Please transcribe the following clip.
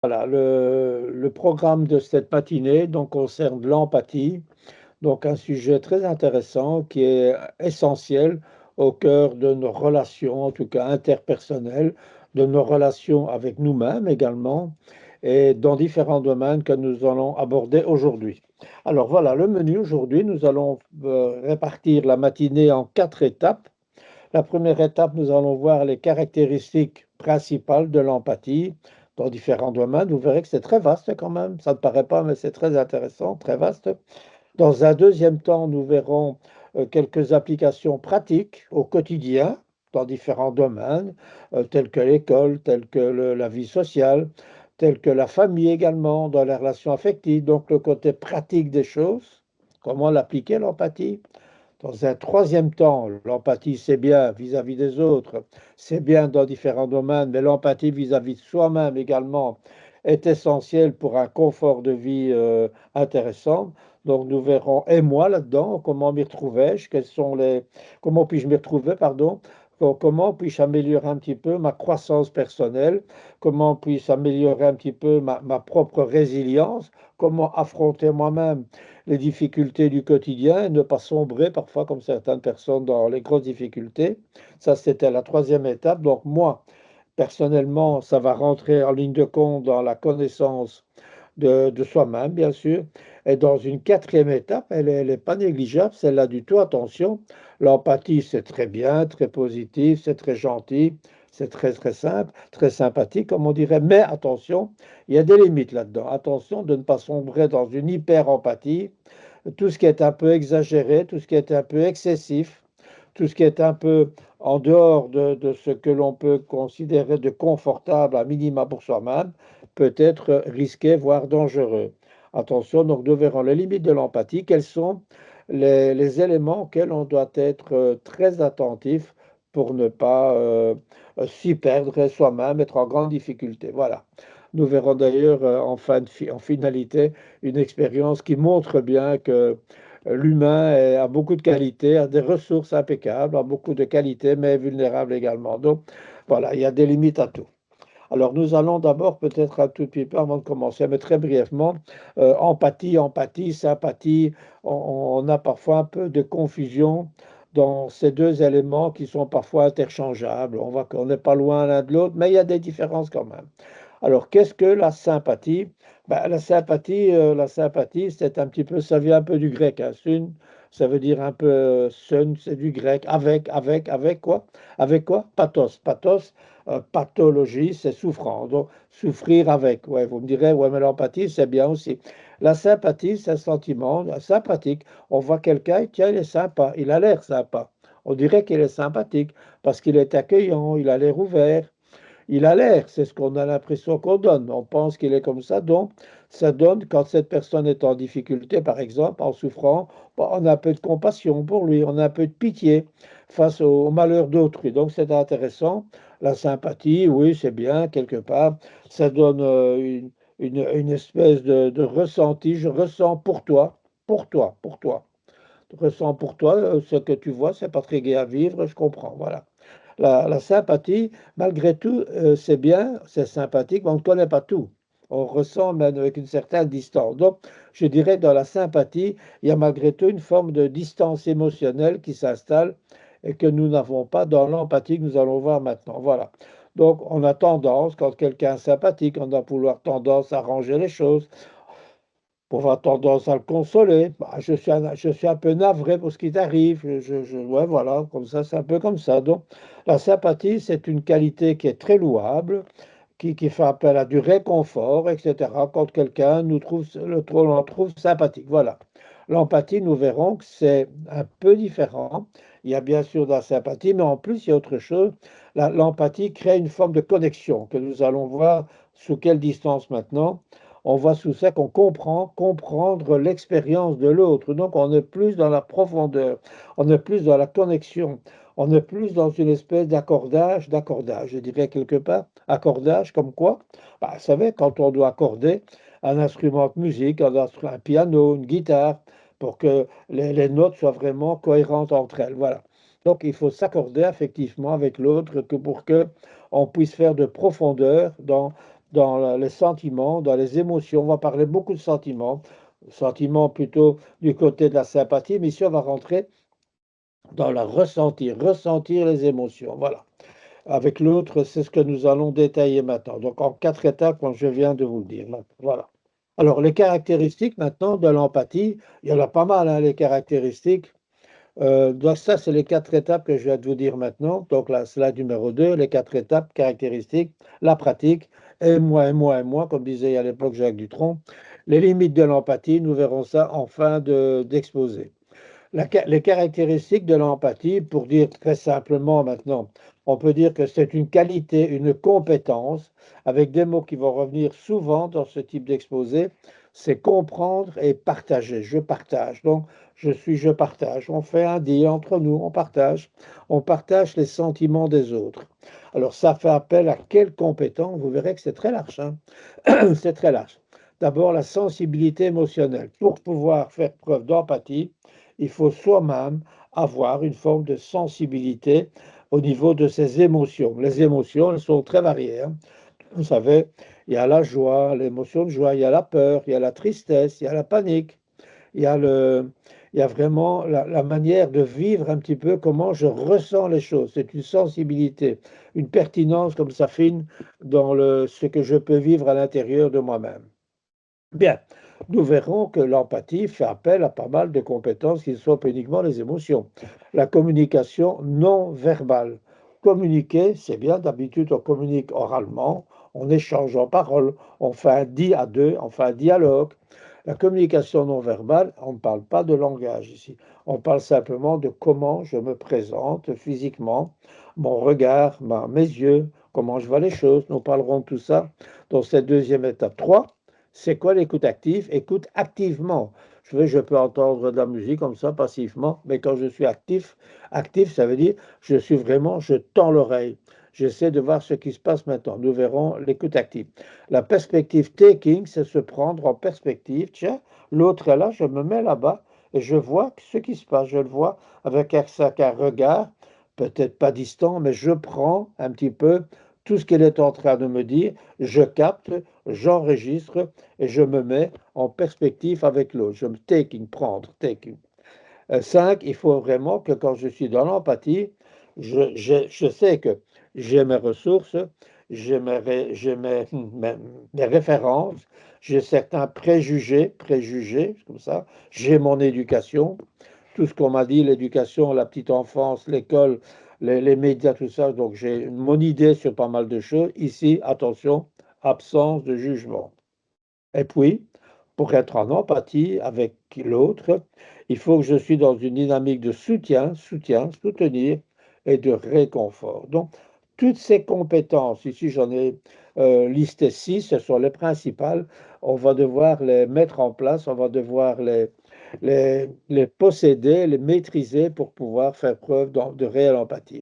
Voilà, le programme de cette matinée donc, concerne l'empathie, donc un sujet très intéressant qui est essentiel au cœur de nos relations, en tout cas interpersonnelles, de nos relations avec nous-mêmes également, et dans différents domaines que nous allons aborder aujourd'hui. Alors voilà, le menu aujourd'hui, nous allons répartir la matinée en quatre étapes. La première étape, nous allons voir les caractéristiques principales de l'empathie dans différents domaines. Vous verrez que c'est très vaste quand même. Ça ne paraît pas, mais c'est très intéressant, très vaste. Dans un deuxième temps, nous verrons quelques applications pratiques au quotidien dans différents domaines, tels que l'école, tels que la vie sociale, tels que la famille également, dans les relations affectives. Donc le côté pratique des choses, comment l'appliquer, l'empathie. Dans un troisième temps, l'empathie, c'est bien vis-à-vis des autres, c'est bien dans différents domaines, mais l'empathie vis-à-vis de soi-même également est essentielle pour un confort de vie intéressant. Donc nous verrons, et moi là-dedans, comment m'y retrouvais-je, comment puis-je m'y retrouver, pardon, comment puis-je améliorer un petit peu ma croissance personnelle, comment puis-je améliorer un petit peu ma propre résilience, comment affronter moi-même les difficultés du quotidien et ne pas sombrer parfois comme certaines personnes dans les grosses difficultés. Ça, c'était la troisième étape. Donc moi, personnellement, ça va rentrer en ligne de compte dans la connaissance de soi-même, bien sûr. Et dans une quatrième étape, elle n'est pas négligeable, celle-là du tout. Attention, l'empathie, c'est très bien, très positif, c'est très gentil, c'est très, très simple, très sympathique, comme on dirait. Mais attention, il y a des limites là-dedans. Attention de ne pas sombrer dans une hyper-empathie. Tout ce qui est un peu exagéré, tout ce qui est un peu excessif, tout ce qui est un peu en dehors de ce que l'on peut considérer de confortable à minima pour soi-même, peut être risqué, voire dangereux. Attention, donc nous verrons les limites de l'empathie, quels sont les éléments auxquels on doit être très attentif pour ne pas s'y perdre soi-même, être en grande difficulté. Voilà. Nous verrons d'ailleurs en finalité une expérience qui montre bien que l'humain a beaucoup de qualités, a des ressources impeccables, a beaucoup de qualités, mais est vulnérable également. Donc voilà, il y a des limites à tout. Alors nous allons d'abord peut-être un tout petit peu avant de commencer, mais très brièvement, empathie, sympathie, on a parfois un peu de confusion dans ces deux éléments qui sont parfois interchangeables. On voit qu'on n'est pas loin l'un de l'autre, mais il y a des différences quand même. Alors, qu'est-ce que la sympathie? Ben, la sympathie, c'est un petit peu, ça vient un peu du grec, hein. Sun, ça veut dire un peu sun, c'est du grec. Avec quoi? Avec quoi? Pathos. Pathos, pathologie, c'est souffrance. Donc, souffrir avec. Ouais, vous me direz, ouais, mais l'empathie, c'est bien aussi. La sympathie, c'est un sentiment sympathique. On voit quelqu'un, tiens, il est sympa, il a l'air sympa. On dirait qu'il est sympathique parce qu'il est accueillant, il a l'air ouvert. Il a l'air, c'est ce qu'on a l'impression qu'on donne. On pense qu'il est comme ça, donc ça donne, quand cette personne est en difficulté, par exemple, en souffrant, bon, on a un peu de compassion pour lui, on a un peu de pitié face au malheur d'autrui. Donc c'est intéressant. La sympathie, oui, c'est bien, quelque part. Ça donne une espèce de ressenti. Je ressens pour toi, pour toi, pour toi. Je ressens pour toi ce que tu vois, c'est pas très gai à vivre, je comprends. Voilà. La sympathie, malgré tout, c'est bien, c'est sympathique, mais on ne connaît pas tout. On ressent même avec une certaine distance. Donc, je dirais que dans la sympathie, il y a malgré tout une forme de distance émotionnelle qui s'installe et que nous n'avons pas dans l'empathie que nous allons voir maintenant. Voilà. Donc, on a tendance, quand quelqu'un est sympathique, on a vouloir tendance à arranger les choses, pour avoir tendance à le consoler. Bah, je suis un peu navré pour ce qui t'arrive. Ouais, voilà, comme ça, c'est un peu comme ça. Donc, la sympathie, c'est une qualité qui est très louable, qui fait appel à du réconfort, etc. Quand quelqu'un nous trouve, on trouve sympathique. Voilà. L'empathie, nous verrons que c'est un peu différent. Il y a bien sûr de la sympathie, mais en plus, il y a autre chose. L'empathie crée une forme de connexion que nous allons voir sous quelle distance maintenant. On voit sous ça qu'on comprendre l'expérience de l'autre. Donc, on est plus dans la profondeur, on est plus dans la connexion, on est plus dans une espèce d'accordage, je dirais quelque part. Accordage, comme quoi? Bah, vous savez, quand on doit accorder un instrument de musique, un piano, une guitare, pour que les notes soient vraiment cohérentes entre elles. Voilà. Donc, il faut s'accorder effectivement avec l'autre pour que on puisse faire de profondeur dans les sentiments, dans les émotions. On va parler beaucoup de sentiments plutôt du côté de la sympathie, mais ici on va rentrer dans la ressentir les émotions. Voilà. Avec l'autre, c'est ce que nous allons détailler maintenant. Donc en 4 étapes, comme je viens de vous le dire. Voilà. Alors les caractéristiques maintenant de l'empathie, il y en a pas mal, hein, les caractéristiques. Donc ça, c'est les 4 étapes que je viens de vous dire maintenant. Donc la slide numéro 2, les 4 étapes, caractéristiques, la pratique, et moi, comme disait à l'époque Jacques Dutronc. Les limites de l'empathie, nous verrons ça en fin d'exposé. Les caractéristiques de l'empathie, pour dire très simplement maintenant, on peut dire que c'est une qualité, une compétence, avec des mots qui vont revenir souvent dans ce type d'exposé, c'est comprendre et partager. Je partage, donc je partage. On fait un deal entre nous, on partage les sentiments des autres. Alors ça fait appel à quelle compétence? Vous verrez que c'est très large, hein. C'est très large. D'abord, la sensibilité émotionnelle. Pour pouvoir faire preuve d'empathie, il faut soi-même avoir une forme de sensibilité au niveau de ses émotions. Les émotions, elles sont très variées, hein. Vous savez, il y a la joie, l'émotion de joie, il y a la peur, il y a la tristesse, il y a la panique, il y a, il y a vraiment la manière de vivre un petit peu comment je ressens les choses. C'est une sensibilité, une pertinence comme ça fine dans ce que je peux vivre à l'intérieur de moi-même. Bien, nous verrons que l'empathie fait appel à pas mal de compétences qui ne sont pas uniquement les émotions. La communication non verbale. Communiquer, c'est bien, d'habitude on communique oralement, on échange en parole, on fait un dit à deux, on fait un dialogue. La communication non verbale, on ne parle pas de langage ici, on parle simplement de comment je me présente physiquement, mon regard, mes yeux, comment je vois les choses. Nous parlerons de tout ça dans cette deuxième étape. 3. C'est quoi l'écoute active? Écoute activement. Je peux entendre de la musique comme ça passivement, mais quand je suis actif, ça veut dire je tends l'oreille. J'essaie de voir ce qui se passe maintenant. Nous verrons l'écoute active. La perspective taking, c'est se prendre en perspective. Tiens, l'autre est là, je me mets là-bas et je vois ce qui se passe. Je le vois avec un regard, peut-être pas distant, mais je prends un petit peu tout ce qu'elle est en train de me dire, je capte, j'enregistre et je me mets en perspective avec l'autre. Je me taking, prendre, taking. 5, il faut vraiment que quand je suis dans l'empathie, je sais que j'ai mes ressources, mes références, j'ai certains préjugés, comme ça, j'ai mon éducation, tout ce qu'on m'a dit, l'éducation, la petite enfance, l'école, les médias, tout ça, donc j'ai mon idée sur pas mal de choses. Ici, attention, absence de jugement. Et puis, pour être en empathie avec l'autre, il faut que je suis dans une dynamique de soutenir et de réconfort. Donc, toutes ces compétences, ici j'en ai listé 6, ce sont les principales, on va devoir les mettre en place, on va devoir les posséder, les maîtriser pour pouvoir faire preuve de réelle empathie.